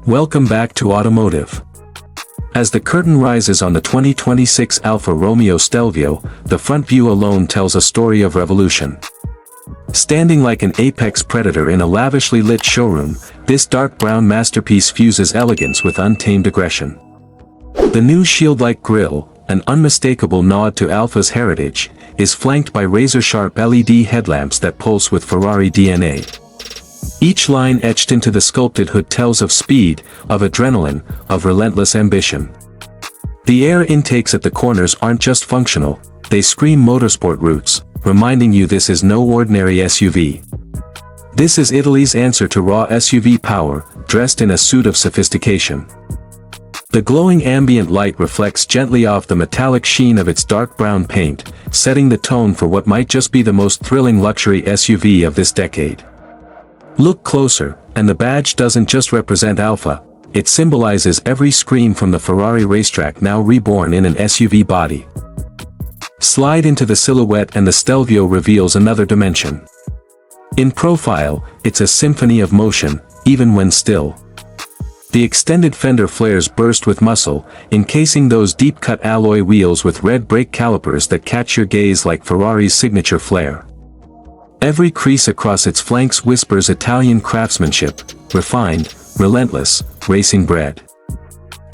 Welcome back to Automotive. As the curtain rises on the 2026 Alfa Romeo Stelvio, the front view alone tells a story of revolution. Standing like an apex predator in a lavishly lit showroom, this dark brown masterpiece fuses elegance with untamed aggression. The new shield-like grille, an unmistakable nod to Alfa's heritage, is flanked by razor-sharp LED headlamps that pulse with Ferrari DNA. Each line etched into the sculpted hood tells of speed, of adrenaline, of relentless ambition. The air intakes at the corners aren't just functional, they scream motorsport roots, reminding you this is no ordinary SUV. This is Italy's answer to raw SUV power, dressed in a suit of sophistication. The glowing ambient light reflects gently off the metallic sheen of its dark brown paint, setting the tone for what might just be the most thrilling luxury SUV of this decade. Look closer, and the badge doesn't just represent Alfa, it symbolizes every scream from the Ferrari racetrack now reborn in an SUV body. Slide into the silhouette and the Stelvio reveals another dimension. In profile, it's a symphony of motion, even when still. The extended fender flares burst with muscle, encasing those deep-cut alloy wheels with red brake calipers that catch your gaze like Ferrari's signature flair. Every crease across its flanks whispers Italian craftsmanship, refined, relentless, racing bred.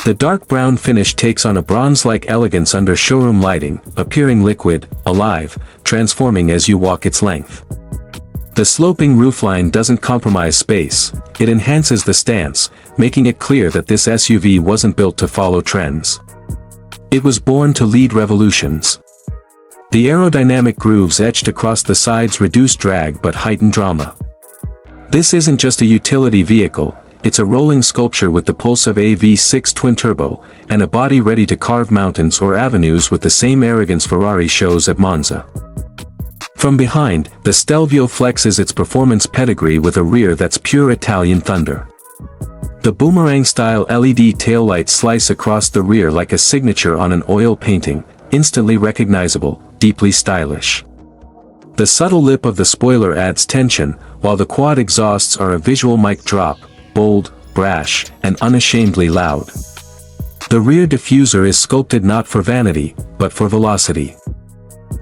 The dark brown finish takes on a bronze-like elegance under showroom lighting, appearing liquid, alive, transforming as you walk its length. The sloping roofline doesn't compromise space, it enhances the stance, making it clear that this SUV wasn't built to follow trends. It was born to lead revolutions. The aerodynamic grooves etched across the sides reduce drag but heighten drama. This isn't just a utility vehicle, it's a rolling sculpture with the pulse of a V6 twin-turbo, and a body ready to carve mountains or avenues with the same arrogance Ferrari shows at Monza. From behind, the Stelvio flexes its performance pedigree with a rear that's pure Italian thunder. The boomerang-style LED taillights slice across the rear like a signature on an oil painting, instantly recognizable, deeply stylish. The subtle lip of the spoiler adds tension, while the quad exhausts are a visual mic drop, bold, brash, and unashamedly loud. The rear diffuser is sculpted not for vanity, but for velocity.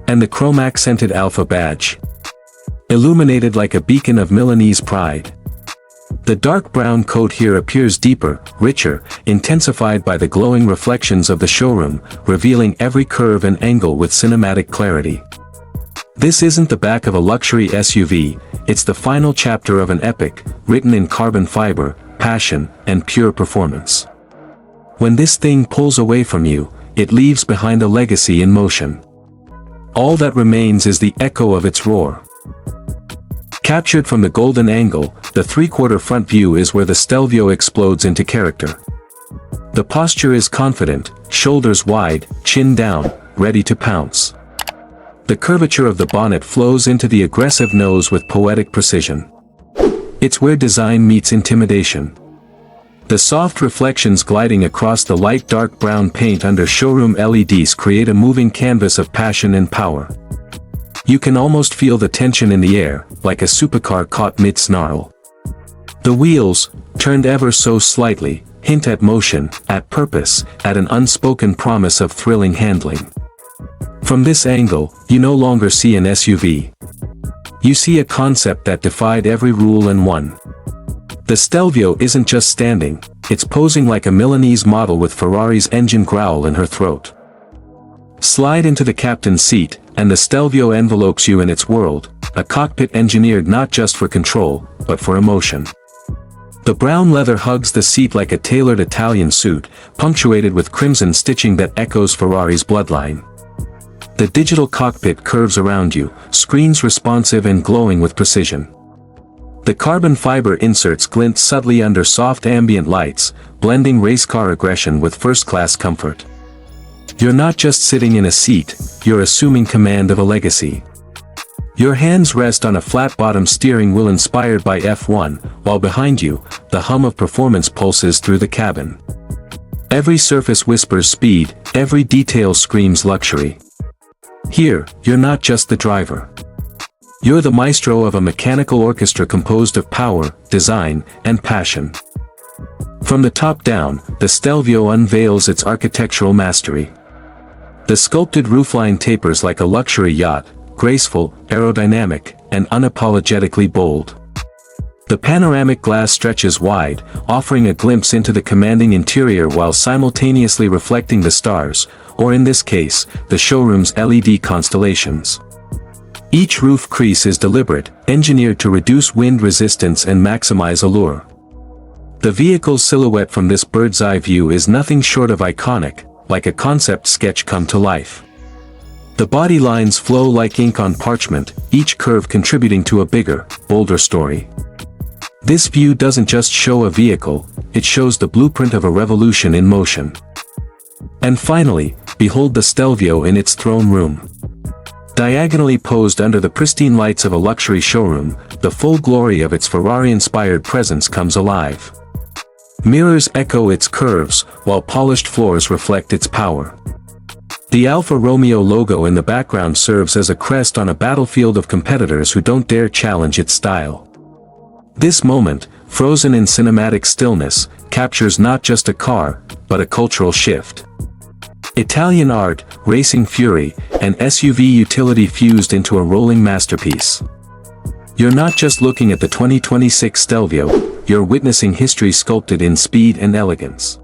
And the chrome-accented Alfa badge, illuminated like a beacon of Milanese pride. The dark brown coat here appears deeper, richer, intensified by the glowing reflections of the showroom, revealing every curve and angle with cinematic clarity. This isn't the back of a luxury SUV, it's the final chapter of an epic, written in carbon fiber, passion, and pure performance. When this thing pulls away from you, it leaves behind a legacy in motion. All that remains is the echo of its roar. Captured from the golden angle, the three-quarter front view is where the Stelvio explodes into character. The posture is confident, shoulders wide, chin down, ready to pounce. The curvature of the bonnet flows into the aggressive nose with poetic precision. It's where design meets intimidation. The soft reflections gliding across the light dark brown paint under showroom LEDs create a moving canvas of passion and power. You can almost feel the tension in the air, like a supercar caught mid-snarl. The wheels, turned ever so slightly, hint at motion, at purpose, at an unspoken promise of thrilling handling. From this angle, you no longer see an SUV. You see a concept that defied every rule and won. The Stelvio isn't just standing, it's posing like a Milanese model with Ferrari's engine growl in her throat. Slide into the captain's seat, and the Stelvio envelopes you in its world, a cockpit engineered not just for control, but for emotion. The brown leather hugs the seat like a tailored Italian suit, punctuated with crimson stitching that echoes Ferrari's bloodline. The digital cockpit curves around you, screens responsive and glowing with precision. The carbon fiber inserts glint subtly under soft ambient lights, blending race car aggression with first-class comfort. You're not just sitting in a seat, you're assuming command of a legacy. Your hands rest on a flat-bottom steering wheel inspired by F1, while behind you, the hum of performance pulses through the cabin. Every surface whispers speed, every detail screams luxury. Here, you're not just the driver. You're the maestro of a mechanical orchestra composed of power, design, and passion. From the top down, the Stelvio unveils its architectural mastery. The sculpted roofline tapers like a luxury yacht, graceful, aerodynamic, and unapologetically bold. The panoramic glass stretches wide, offering a glimpse into the commanding interior while simultaneously reflecting the stars, or in this case, the showroom's LED constellations. Each roof crease is deliberate, engineered to reduce wind resistance and maximize allure. The vehicle's silhouette from this bird's-eye view is nothing short of iconic, like a concept sketch come to life. The body lines flow like ink on parchment, each curve contributing to a bigger, bolder story. This view doesn't just show a vehicle, it shows the blueprint of a revolution in motion. And finally, behold the Stelvio in its throne room. Diagonally posed under the pristine lights of a luxury showroom, the full glory of its Ferrari-inspired presence comes alive. Mirrors echo its curves, while polished floors reflect its power. The Alfa Romeo logo in the background serves as a crest on a battlefield of competitors who don't dare challenge its style. This moment, frozen in cinematic stillness, captures not just a car, but a cultural shift. Italian art, racing fury, and SUV utility fused into a rolling masterpiece. You're not just looking at the 2026 Stelvio, you're witnessing history sculpted in speed and elegance.